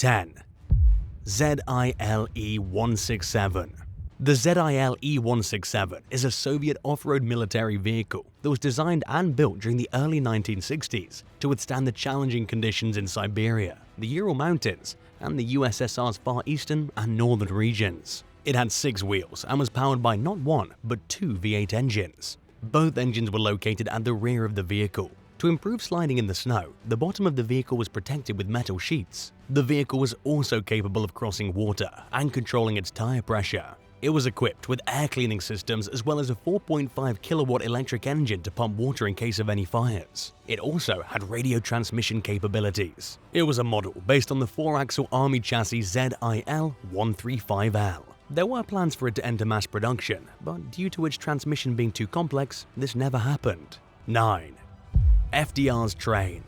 10. ZILE-167. The ZILE-167 is a Soviet off-road military vehicle that was designed and built during the early 1960s to withstand the challenging conditions in Siberia, the Ural Mountains, and the USSR's far eastern and northern regions. It had 6 wheels and was powered by not one, but 2 V8 engines. Both engines were located at the rear of the vehicle. To improve sliding in the snow, the bottom of the vehicle was protected with metal sheets. The vehicle was also capable of crossing water and controlling its tire pressure. It was equipped with air cleaning systems as well as a 4.5 kilowatt electric engine to pump water in case of any fires. It also had radio transmission capabilities. It was a model based on the 4-axle Army chassis ZIL-135L. There were plans for it to enter mass production, but due to its transmission being too complex, this never happened. 9. FDRs Train.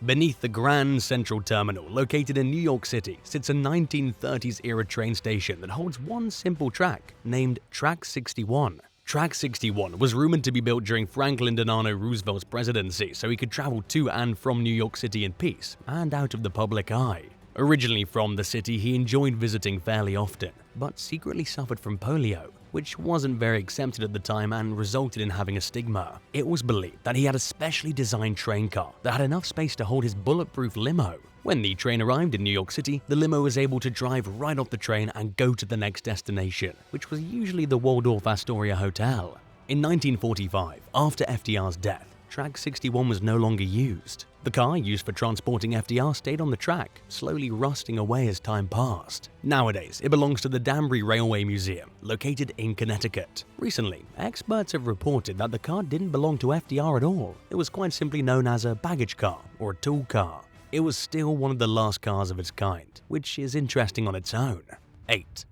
Beneath the Grand Central Terminal, located in New York City, sits a 1930s-era train station that holds one simple track, named Track 61. Track 61 was rumored to be built during Franklin Delano Roosevelt's presidency so he could travel to and from New York City in peace and out of the public eye. Originally from the city, he enjoyed visiting fairly often, but secretly suffered from polio, which wasn't very accepted at the time and resulted in having a stigma. It was believed that he had a specially designed train car that had enough space to hold his bulletproof limo. When the train arrived in New York City, the limo was able to drive right off the train and go to the next destination, which was usually the Waldorf Astoria Hotel. In 1945, after FDR's death, Track 61 was no longer used. The car used for transporting FDR stayed on the track, slowly rusting away as time passed. Nowadays, it belongs to the Danbury Railway Museum, located in Connecticut. Recently, experts have reported that the car didn't belong to FDR at all. It was quite simply known as a baggage car or a tool car. It was still one of the last cars of its kind, which is interesting on its own. 8.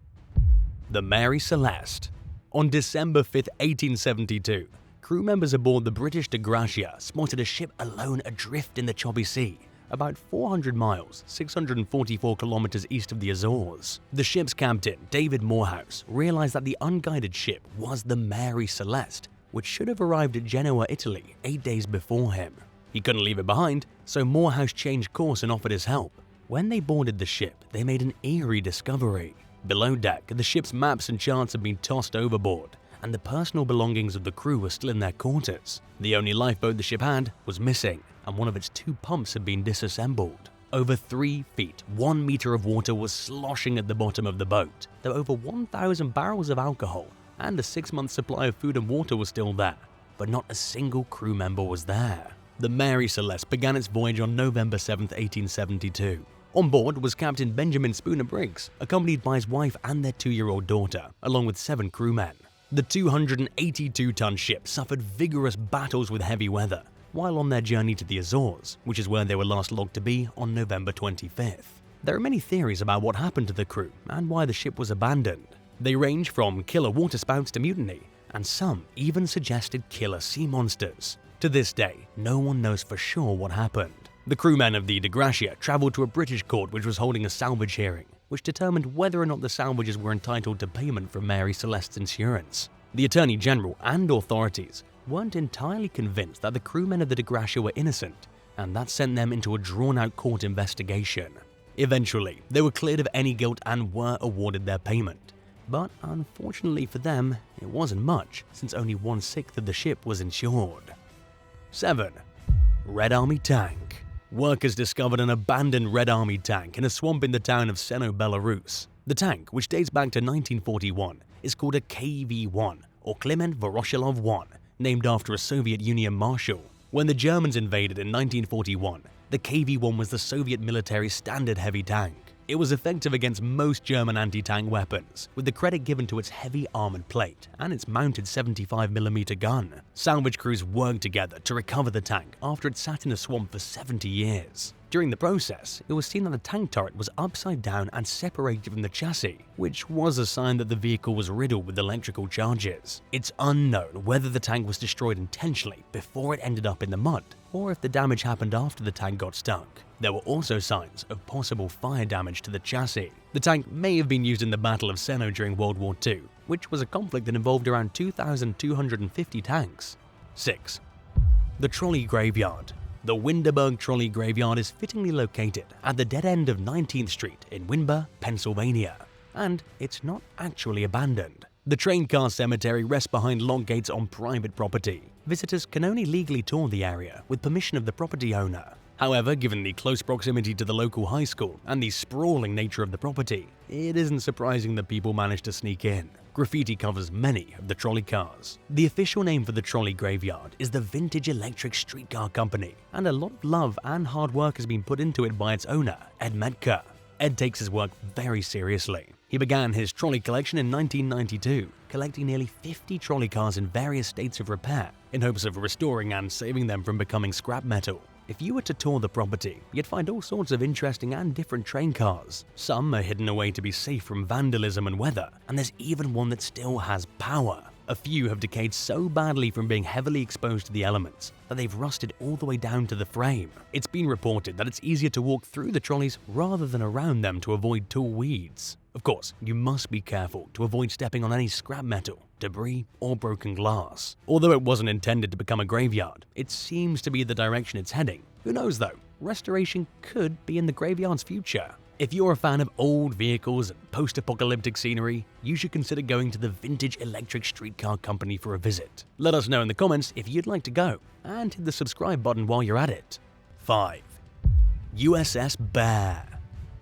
The Mary Celeste. On December 5, 1872, crew members aboard the British De Gracia spotted a ship alone adrift in the choppy sea, about 400 miles, 644 kilometers east of the Azores. The ship's captain, David Morehouse, realized that the unguided ship was the Mary Celeste, which should have arrived at Genoa, Italy, 8 days before him. He couldn't leave it behind, so Morehouse changed course and offered his help. When they boarded the ship, they made an eerie discovery. Below deck, the ship's maps and charts had been tossed overboard, and the personal belongings of the crew were still in their quarters. The only lifeboat the ship had was missing, and one of its 2 pumps had been disassembled. Over 3 feet, 1 meter of water was sloshing at the bottom of the boat. There were over 1,000 barrels of alcohol, and a 6-month supply of food and water was still there, but not a single crew member was there. The Mary Celeste began its voyage on November 7, 1872. On board was Captain Benjamin Spooner Briggs, accompanied by his wife and their 2-year-old daughter, along with 7 crewmen. The 282-ton ship suffered vigorous battles with heavy weather while on their journey to the Azores, which is where they were last logged to be on November 25th. There are many theories about what happened to the crew and why the ship was abandoned. They range from killer waterspouts to mutiny, and some even suggested killer sea monsters. To this day, no one knows for sure what happened. The crewmen of the De Gracia traveled to a British court which was holding a salvage hearing, which determined whether or not the salvages were entitled to payment from Mary Celeste's insurance. The Attorney General and authorities weren't entirely convinced that the crewmen of the De Gracia were innocent, and that sent them into a drawn-out court investigation. Eventually, they were cleared of any guilt and were awarded their payment. But unfortunately for them, it wasn't much, since only 1/6 of the ship was insured. 7. Red Army Tank. Workers discovered an abandoned Red Army tank in a swamp in the town of Seno, Belarus. The tank, which dates back to 1941, is called a KV-1, or Kliment Voroshilov 1, named after a Soviet Union marshal. When the Germans invaded in 1941, the KV-1 was the Soviet military's standard heavy tank. It was effective against most German anti-tank weapons, with the credit given to its heavy armored plate and its mounted 75mm gun. Salvage crews worked together to recover the tank after it sat in a swamp for 70 years. During the process, it was seen that the tank turret was upside down and separated from the chassis, which was a sign that the vehicle was riddled with electrical charges. It's unknown whether the tank was destroyed intentionally before it ended up in the mud, or if the damage happened after the tank got stuck. There were also signs of possible fire damage to the chassis. The tank may have been used in the Battle of Seno during World War II, which was a conflict that involved around 2,250 tanks. 6. The Trolley Graveyard. The Winterberg Trolley Graveyard is fittingly located at the dead end of 19th Street in Winber, Pennsylvania, and it's not actually abandoned. The train car cemetery rests behind lock gates on private property. Visitors can only legally tour the area with permission of the property owner. However, given the close proximity to the local high school and the sprawling nature of the property, it isn't surprising that people manage to sneak in. Graffiti covers many of the trolley cars. The official name for the trolley graveyard is the Vintage Electric Streetcar Company, and a lot of love and hard work has been put into it by its owner, Ed Medka. Ed takes his work very seriously. He began his trolley collection in 1992, collecting nearly 50 trolley cars in various states of repair, in hopes of restoring and saving them from becoming scrap metal. If you were to tour the property, you'd find all sorts of interesting and different train cars. Some are hidden away to be safe from vandalism and weather, and there's even one that still has power. A few have decayed so badly from being heavily exposed to the elements that they've rusted all the way down to the frame. It's been reported that it's easier to walk through the trolleys rather than around them to avoid tall weeds. Of course, you must be careful to avoid stepping on any scrap metal, debris, or broken glass. Although it wasn't intended to become a graveyard, it seems to be the direction it's heading. Who knows though, restoration could be in the graveyard's future. If you're a fan of old vehicles and post-apocalyptic scenery, you should consider going to the Vintage Electric Streetcar Company for a visit. Let us know in the comments if you'd like to go, and hit the subscribe button while you're at it. 5. USS Bear.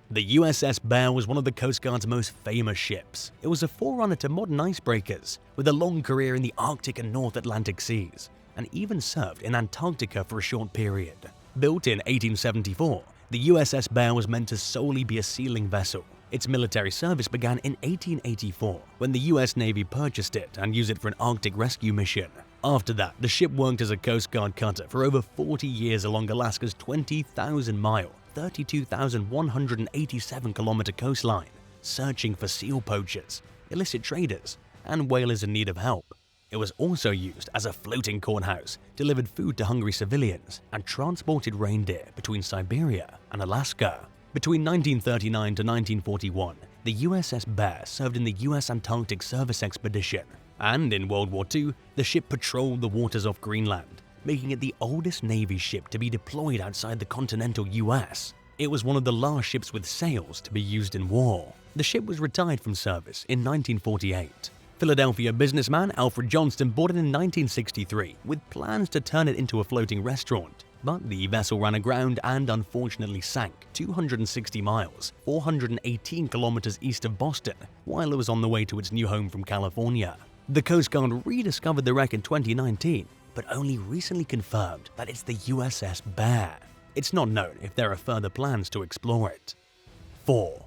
The USS Bear was one of the Coast Guard's most famous ships. It was a forerunner to modern icebreakers, with a long career in the Arctic and North Atlantic seas, and even served in Antarctica for a short period. Built in 1874, the USS Bear was meant to solely be a sealing vessel. Its military service began in 1884, when the US Navy purchased it and used it for an Arctic rescue mission. After that, the ship worked as a Coast Guard cutter for over 40 years along Alaska's 20,000-mile, 32,187-kilometer coastline, searching for seal poachers, illicit traders, and whalers in need of help. It was also used as a floating courthouse, delivered food to hungry civilians, and transported reindeer between Siberia and Alaska. Between 1939 to 1941, the USS Bear served in the US Antarctic Service Expedition, and in World War II, the ship patrolled the waters off Greenland, making it the oldest Navy ship to be deployed outside the continental US. It was one of the last ships with sails to be used in war. The ship was retired from service in 1948. Philadelphia businessman Alfred Johnston bought it in 1963 with plans to turn it into a floating restaurant, but the vessel ran aground and unfortunately sank 260 miles, 418 kilometers east of Boston, while it was on the way to its new home from California. The Coast Guard rediscovered the wreck in 2019, but only recently confirmed that it's the USS Bear. It's not known if there are further plans to explore it. 4.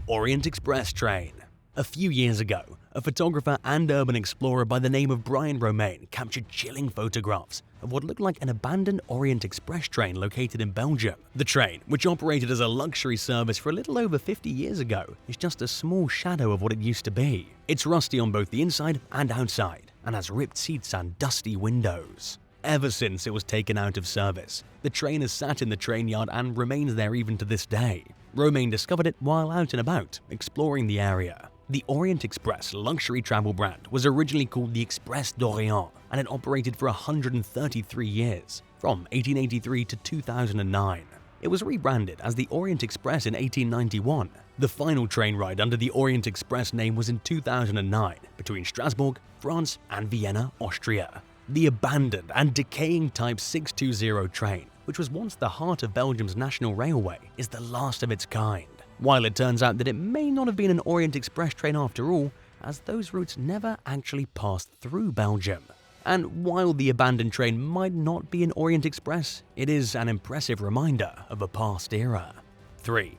Orient Express Train. A few years ago, a photographer and urban explorer by the name of Brian Romaine captured chilling photographs of what looked like an abandoned Orient Express train located in Belgium. The train, which operated as a luxury service for a little over 50 years ago, is just a small shadow of what it used to be. It's rusty on both the inside and outside, and has ripped seats and dusty windows. Ever since it was taken out of service, the train has sat in the train yard and remains there even to this day. Romaine discovered it while out and about, exploring the area. The Orient Express luxury travel brand was originally called the Express d'Orient, and it operated for 133 years, from 1883 to 2009. It was rebranded as the Orient Express in 1891. The final train ride under the Orient Express name was in 2009, between Strasbourg, France, and Vienna, Austria. The abandoned and decaying Type 620 train, which was once the heart of Belgium's national railway, is the last of its kind. While it turns out that it may not have been an Orient Express train after all, as those routes never actually passed through Belgium. And while the abandoned train might not be an Orient Express, it is an impressive reminder of a past era. 3.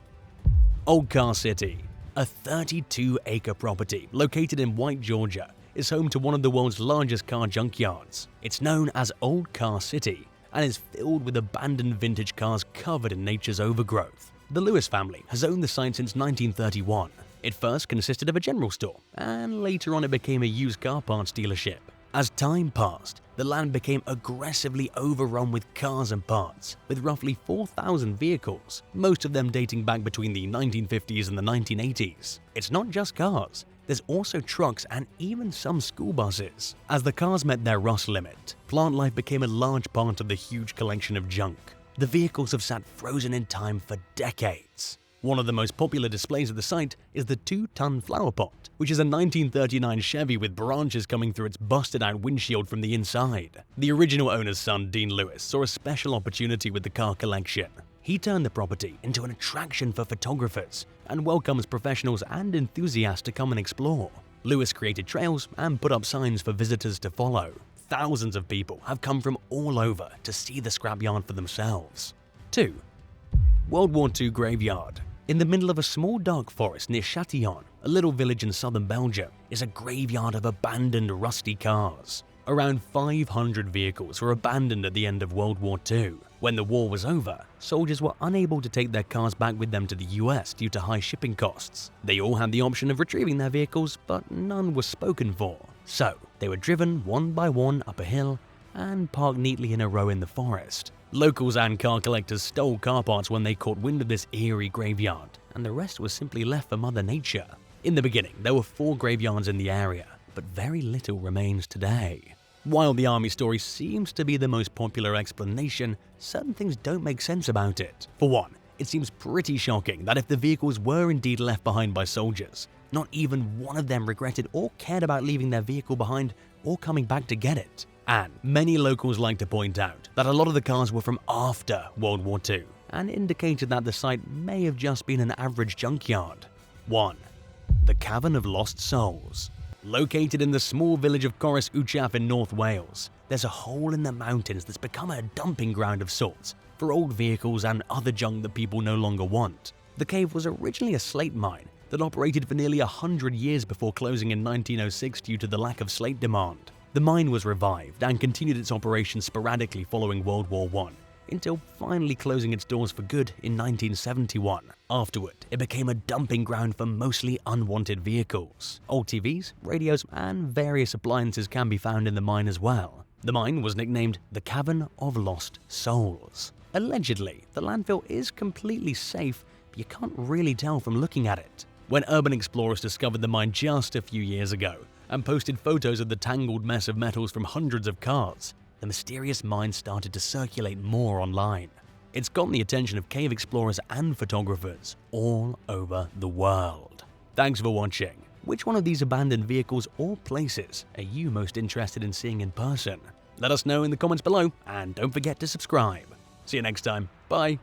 Old Car City. A 32-acre property located in White, Georgia, is home to one of the world's largest car junkyards. It's known as Old Car City and is filled with abandoned vintage cars covered in nature's overgrowth. The Lewis family has owned the site since 1931. It first consisted of a general store, and later on it became a used car parts dealership. As time passed, the land became aggressively overrun with cars and parts, with roughly 4,000 vehicles, most of them dating back between the 1950s and the 1980s. It's not just cars. There's also trucks and even some school buses. As the cars met their rust limit, plant life became a large part of the huge collection of junk. The vehicles have sat frozen in time for decades. One of the most popular displays at the site is the 2-ton flower pot, which is a 1939 Chevy with branches coming through its busted-out windshield from the inside. The original owner's son, Dean Lewis, saw a special opportunity with the car collection. He turned the property into an attraction for photographers and welcomes professionals and enthusiasts to come and explore. Lewis created trails and put up signs for visitors to follow. Thousands of people have come from all over to see the scrapyard for themselves. 2. World War II Graveyard. In the middle of a small dark forest near Châtillon, a little village in southern Belgium, is a graveyard of abandoned rusty cars. Around 500 vehicles were abandoned at the end of World War II. When the war was over, soldiers were unable to take their cars back with them to the US due to high shipping costs. They all had the option of retrieving their vehicles, but none was spoken for. So, they were driven one by one up a hill and parked neatly in a row in the forest. Locals and car collectors stole car parts when they caught wind of this eerie graveyard, and the rest was simply left for Mother Nature. In the beginning, there were 4 graveyards in the area, but very little remains today. While the army story seems to be the most popular explanation, certain things don't make sense about it. For one, it seems pretty shocking that if the vehicles were indeed left behind by soldiers, not even one of them regretted or cared about leaving their vehicle behind or coming back to get it. And many locals like to point out that a lot of the cars were from after World War II and indicated that the site may have just been an average junkyard. 1. The Cavern of Lost Souls. Located in the small village of Corris Uchaf in North Wales, there's a hole in the mountains that's become a dumping ground of sorts for old vehicles and other junk that people no longer want. The cave was originally a slate mine that operated for nearly 100 years before closing in 1906 due to the lack of slate demand. The mine was revived and continued its operations sporadically following World War I, until finally closing its doors for good in 1971. Afterward, it became a dumping ground for mostly unwanted vehicles. Old TVs, radios, and various appliances can be found in the mine as well. The mine was nicknamed the Cavern of Lost Souls. Allegedly, the landfill is completely safe, but you can't really tell from looking at it. When urban explorers discovered the mine just a few years ago and posted photos of the tangled mess of metals from hundreds of cars, the mysterious mine started to circulate more online. It's gotten the attention of cave explorers and photographers all over the world. Thanks for watching. Which one of these abandoned vehicles or places are you most interested in seeing in person? Let us know in the comments below, and don't forget to subscribe. See you next time. Bye.